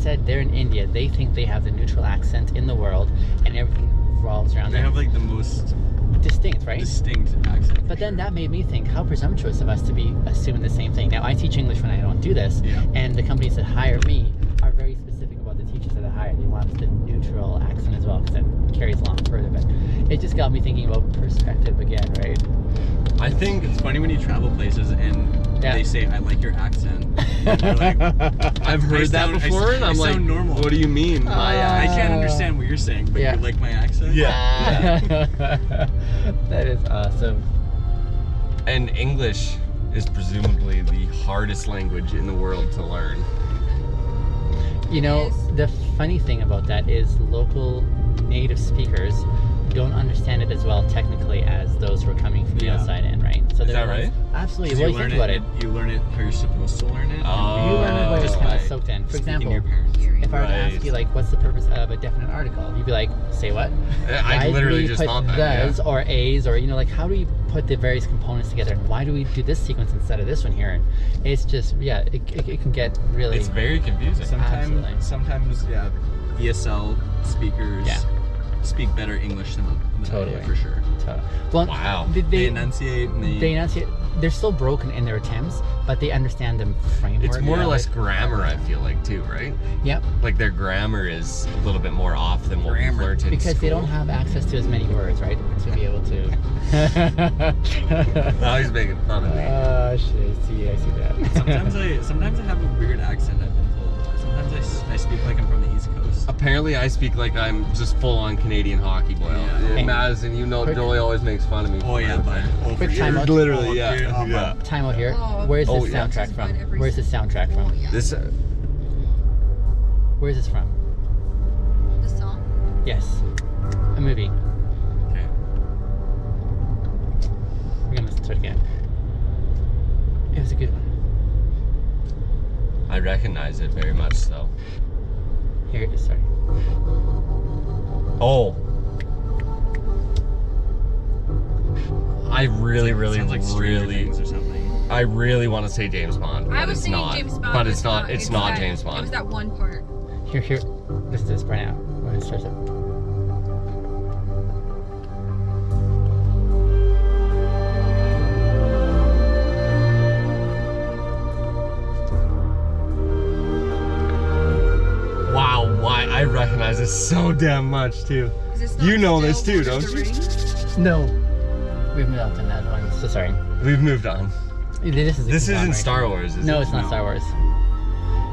said they're in India. They think they have the neutral accent in the world, and everything revolves around They them. have like the most Distinct, right? distinct accent. But then that made me think, how presumptuous of us to be assuming the same thing. Now, I teach English when I don't do this, Yeah. and the companies that hire me are very specific about the teachers that they hire. They want the neutral accent as well, because that carries along further. But it just got me thinking about perspective again, right? I think it's funny when you travel places and Yeah. they say, "I like your accent." And you're like, I've heard that before, and I'm like, normal. what do you mean? I can't understand what you're saying, but Yeah. you like my accent? Yeah. That is awesome. And English is presumably the hardest language in the world to learn. You know, Yes. the funny thing about that is local native speakers don't understand it as well technically as those who are coming from the Yeah. outside in, right? So Is they're that like- right? Absolutely. You Well, you learn think about it. You learn it how you're supposed to learn it. Oh. You learn it when it's just kind by of soaked in. For speaking to example, your parents. if I were to ask Right. you, like, what's the purpose of a definite article? You'd be like, say what? I Why do literally we just put thought that. Yeah. thes or a's, or, you know, like, how do we put the various components together? And why do we do this sequence instead of this one here? And it's just, yeah, it can get really... It's very confusing. Absolutely. Sometimes, yeah, ESL speakers Yeah. speak better English than I do, Totally. for sure. Well, Wow. They enunciate and they enunciate. They're still broken in their attempts, but they understand the framework. It's more or Yeah. less grammar, I feel like, too, right? Yep, Like their grammar is a little bit more off than what we've Grammar. learned in because they school. don't have access to as many words, right? To be able to. Now he's making fun of me. Shit! I see that. sometimes I have a weird accent, I've been told. Sometimes I speak like I'm from the East Coast. Apparently, I speak like I'm just full-on Canadian hockey boy. Yeah. Okay. Madison, you know, Quick- Joey always makes fun of me. Oh yeah, but Quick time out. Literally, yeah. Yeah. Time out here. Oh, Where's oh, this yeah. soundtrack from? Where's this soundtrack from? Oh, yeah. This, Where's this from? The song? Yes, a movie. Okay. We're gonna listen to it again. It was a good one. I recognize it very much so. Here it is. Sorry. Oh. I really, Sounds like Stranger really, Things or something. I really want to say James Bond, but I was it's thinking not. James Bond. But it's not. It's not that- James It was Bond. that one part. Here. Listen to this right now. When it starts up. Wow, why I recognize this so damn much too. Is this not You know this still too, Lord of don't the you? Rings? No, we've moved on to that one. So sorry. We've moved on. This is. a This isn't conglomerate. Star Wars, is No, it? it's not No. Star Wars.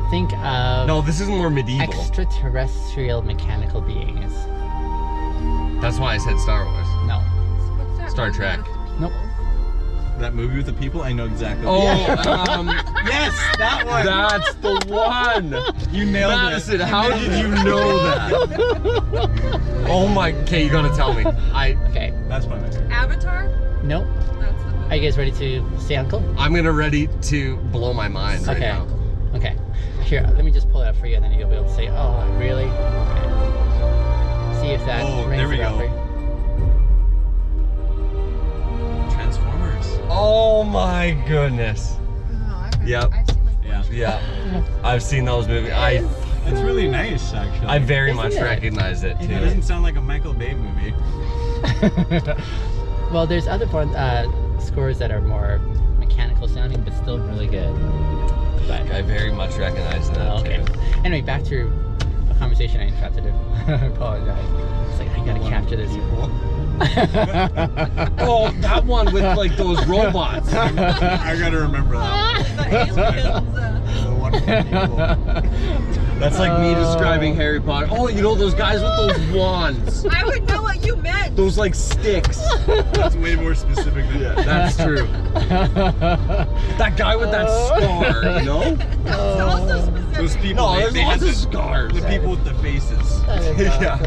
Think of No, this is more medieval. extraterrestrial mechanical beings. That's why I said Star Wars. No. What's that Star movie Trek. with the people? Nope. That movie with the people, I know exactly. Oh, yes, that one. that's the one. You nailed Madison, it. how did you know that? Oh my, okay, you gotta tell me. Okay. That's my favorite. Avatar? Nope. That's the movie. Are you guys ready to say uncle? I'm gonna ready to blow my mind right Okay. now. Okay. Here, let me just pull it up for you, and then you'll be able to say, "Oh, really?" Okay. See if that Oh, rings there we a bell go. for you. Transformers. Oh my goodness. Oh, I've heard- Yep. I've seen like Yeah. one. Yeah, I've seen those movies. It's really nice, actually. I very Isn't much it? recognize it It too. doesn't sound like a Michael Bay movie. Well, there's other scores that are more mechanical sounding, but still really good. But I very much recognize that okay. too. Anyway, back to a conversation I interrupted. I apologize. It's like I gotta capture this. Oh, that one with like those robots. I gotta remember that. The aliens. The one with the people. That's like me describing Harry Potter. Oh, you know those guys with those wands? I would know what you meant. Those like sticks. That's way more specific than that. That's true. That guy with that scar, you know? That's also specific. Those people, No, there's they lots had of scars. the people with the faces. Yeah.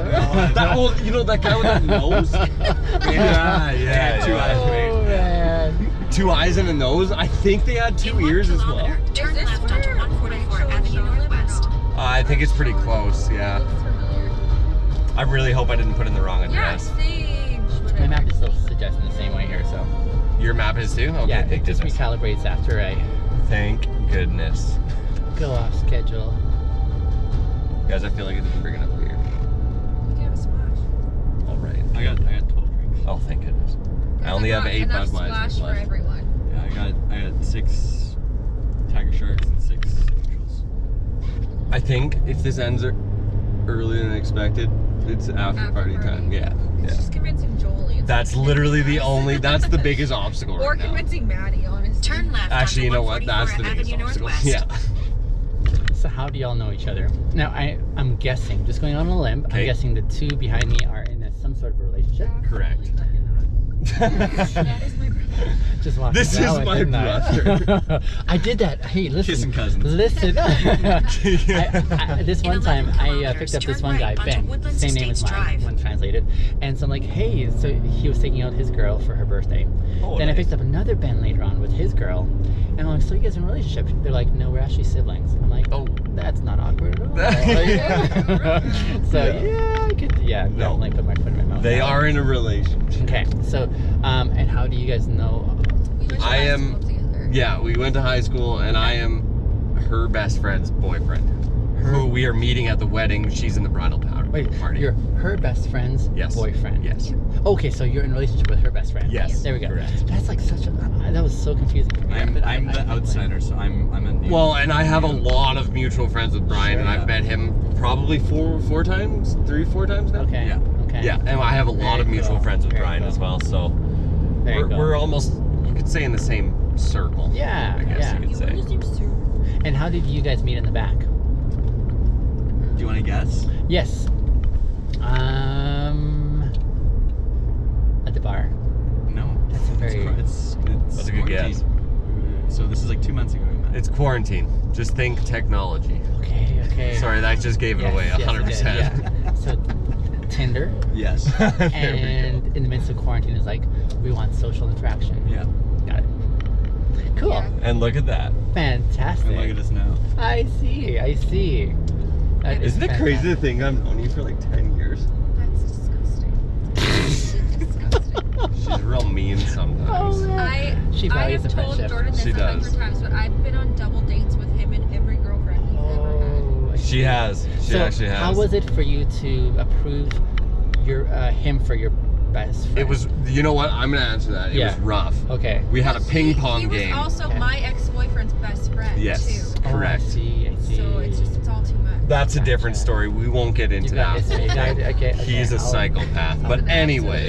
That old, you know that guy with that nose? Yeah, yeah. Two eyes, Oh wait. man. 2 eyes and a nose. I think they had 2 ears as well. Turn Is this left onto where 144 Avenue Northwest. I think it's pretty close, yeah. Looks familiar. I really hope I didn't put in the wrong Yeah, address. Sage. My Whatever. map is still suggesting the same way here, so Your map is too? Okay, yeah, thank it just goodness. recalibrates after I Thank goodness. go off schedule. Guys, I feel like I didn't bring enough beer. You can have a splash. All right. I got 12 drinks. Oh, thank goodness. I only have 8 enough Budweisers splash for left. everyone. Yeah, I got 6 Tiger Sharks and 6 neutrals. I think if this ends earlier than expected, it's after party time. Yeah. It's Yeah. just convincing Jolie. It's That's like literally the convincing us. only, that's the biggest obstacle Or right now. convincing Maddie, honestly. Turn left Actually, you onto know what? That's the 144 biggest Avenue obstacle. Northwest. Yeah. So how do y'all know each other? Now I'm guessing, just going on a limb, Okay. I'm guessing the two behind me are in some sort of a relationship. Correct. That is my brother. Just walking This that is way, my didn't I? brother. I did that. Hey, listen. Kissing cousins. Listen. This In one 11 time, I kilometers, picked up this turn one guy, right onto Ben. Woodlands Same name as Estates mine Drive. when translated. And so I'm like, hey. So he was taking out his girl for her birthday. Oh, Then I nice. picked up another Ben later on with his girl. And I'm like, so you guys in a relationship? They're like, no, we're actually siblings. I'm like, Oh. that's not awkward at all. So yeah, I could definitely put my foot in my mouth. They now. are in a relationship. Okay, so and how do you guys know? We went to I high am- school together. Yeah, we went to high school, and I am her best friend's boyfriend, who we are meeting at the wedding. She's in the bridal Wait, party. you're her best friend's Yes. boyfriend. Yes. Okay, so you're in a relationship with her best friend. Yes, There we go. correct. That's like such a. That was so confusing for me. I'm but the I outsider, so I'm a new. Well, and I have a lot of mutual friends with Brian, Sure. and I've met him probably four times now. Okay. Yeah. Okay. Yeah, and I have a lot Very of mutual cool. friends with Very Brian cool. as well, so There you go. we're almost, you could say, in the same circle. Yeah, I guess yeah. you could say. And how did you guys meet in the back? Do you want to guess? Yes. At the bar. No. That's a very. It's That's a good guess. quarantine. So this is like 2 months ago we met. It's quarantine. Just think technology. Okay. Okay. Sorry, that just gave it Yes, away yes, it 100%. did, yeah. So Tinder, Yes. There we and in the midst of quarantine is like we want social interaction. Yeah. Got it. Cool. Yeah. go. And look at that. Fantastic. And look at us now. I see. That is Isn't it crazy to fantastic. think I've known you for like 10 years? That's disgusting. Disgusting. She's real mean sometimes. Oh, man. She I values have the told friendship. Jordan this She a does. hundred times, but I've been on double dates with him and every girlfriend he's ever had. Oh, I She see. has. She So actually has. how was it for you to approve your him for your best friend? It was, you know what? I'm going to answer that. It Yeah. was rough. Okay. We had a ping pong he game. was also Okay. my ex-boyfriend's best friend Yes. too. Correct. Oh, I see. I see. So it's all too much. That's a different Gotcha. story. We won't get into got that. it. You got it. Okay, He's a I'll- psychopath. But an anyway.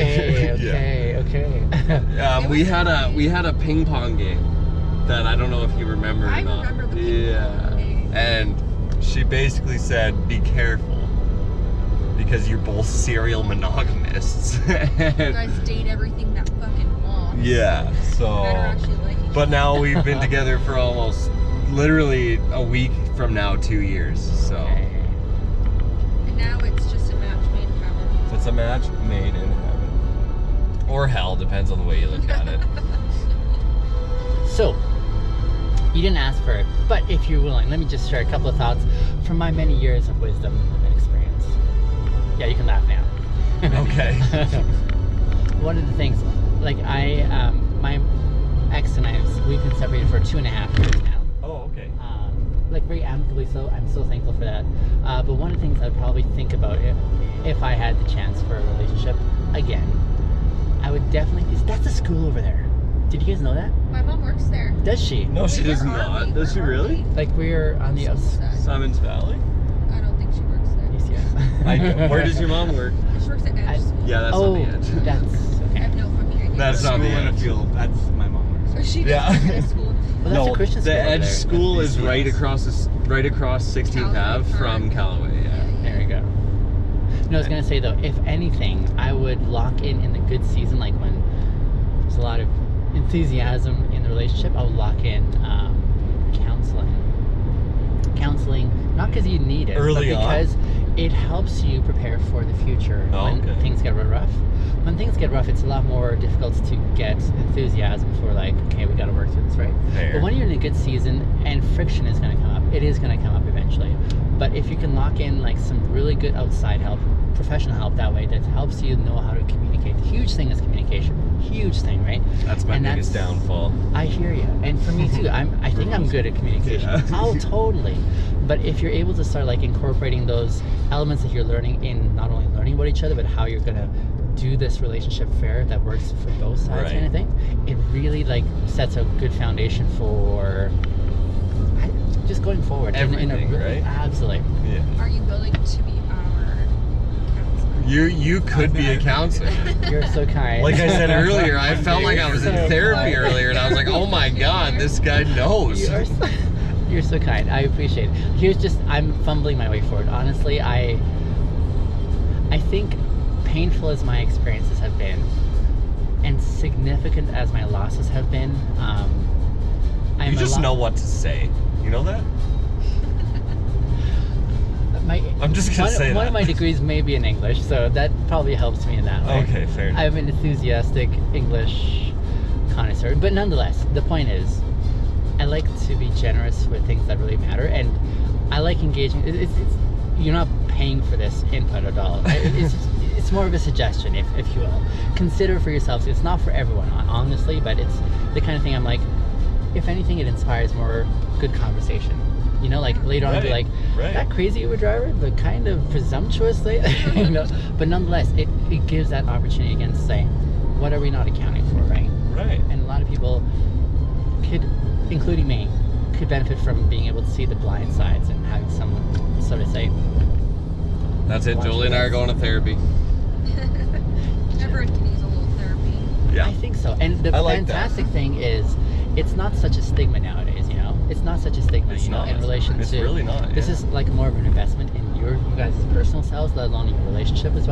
Okay. Okay. We had a ping pong game that I don't know if you remember or I not. remember the ping pong game. And she basically said, "Be careful, because you're both serial monogamists." You guys date everything that fucking walks. Yeah. Better So. actually like each But other. now we've been together for almost, literally a week from now, 2 years. So. Okay. And now it's just a match made in heaven. It's a match made in heaven. Or hell, depends on the way you look at it. So, you didn't ask for it, but if you're willing, let me just share a couple of thoughts from my many years of wisdom and experience. Yeah, you can laugh now. Okay. One of the things, like my ex and I, we've been separated for 2.5 years now. Oh, okay. Like very amicably so. I'm so thankful for that. But one of the things I'd probably think about if I had the chance for a relationship again, I would definitely. That's a school over there. Did you guys know that? My mom works there. Does she? No, she Wait, does where are not. we? Does she Where are really? we? Like we're on the outside. Simons Valley? I don't think she works there. Yes, yes. I know. Where does your mom work? She works at Edge I- School. Yeah, that's Oh, on the edge. that's I okay. have no fucking idea. That's School not the in a edge. field. That's my mom works. Or she Yeah. does work at a school. Well, that's a Christian school. the over Edge there. School is Yes. right across 16th Callaway Ave from Park. Callaway. Yeah. There we go. No, I was gonna say though, if anything, I would lock in the good season, like when there's a lot of enthusiasm in the relationship. I would lock in counseling, not because you need it, Early but on? because it helps you prepare for the future Oh, when okay. things get rough. When things get rough, it's a lot more difficult to get enthusiasm for like, okay, we got to work through this, right? Fair. But when you're in a good season and friction is going to come up, it is going to come up eventually. But if you can lock in like some really good outside help, professional help that way, that helps you know how to communicate. The huge thing is communication. Huge thing, right? That's my And biggest downfall. I hear you, and for me too. I think I'm good at communication. Yeah. Oh, totally. But if you're able to start like incorporating those elements that you're learning in not only learning about each other, but how you're gonna do this relationship fair that works for both sides, Right. kind of thing, it really like sets a good foundation for just going forward. Everything, right? Absolutely. Yeah. Are you willing to be our counselor? You could be a counselor. You're so kind. Like I said earlier, I felt like I was in So therapy kind. earlier, and I was like, oh my god, this guy knows. You're so kind. I appreciate it. Here's just, I'm fumbling my way forward. Honestly, I think painful as my experiences have been, and significant as my losses have been, You just know what to say. You know that? I'm just gonna say one that. of my degrees may be in English, so that probably helps me in that way. Okay, fair enough. I'm an enthusiastic English connoisseur, but nonetheless, the point is, I like to be generous with things that really matter, and I like engaging. It's you're not paying for this input at all. It's more of a suggestion, if you will. Consider for yourselves. It's not for everyone, honestly, but it's the kind of thing I'm like, if anything, it inspires more good conversation. You know, like later on, be like, right. that crazy Uber driver, the kind of presumptuous, you know. But nonetheless, it gives that opportunity again to say, what are we not accounting for, right? Right. And a lot of people could, including me, could benefit from being able to see the blind sides and having someone sort of say, That's it. Watch Julie and I this. are going to therapy. Everyone can use a little therapy. Yeah. I think so. And the I like that. fantastic thing is, it's not such a stigma nowadays, you know? It's not such a stigma, It's you know, not. in relation It's to... really not, This yeah. is like more of an investment in you guys' personal selves, let alone your relationship as well.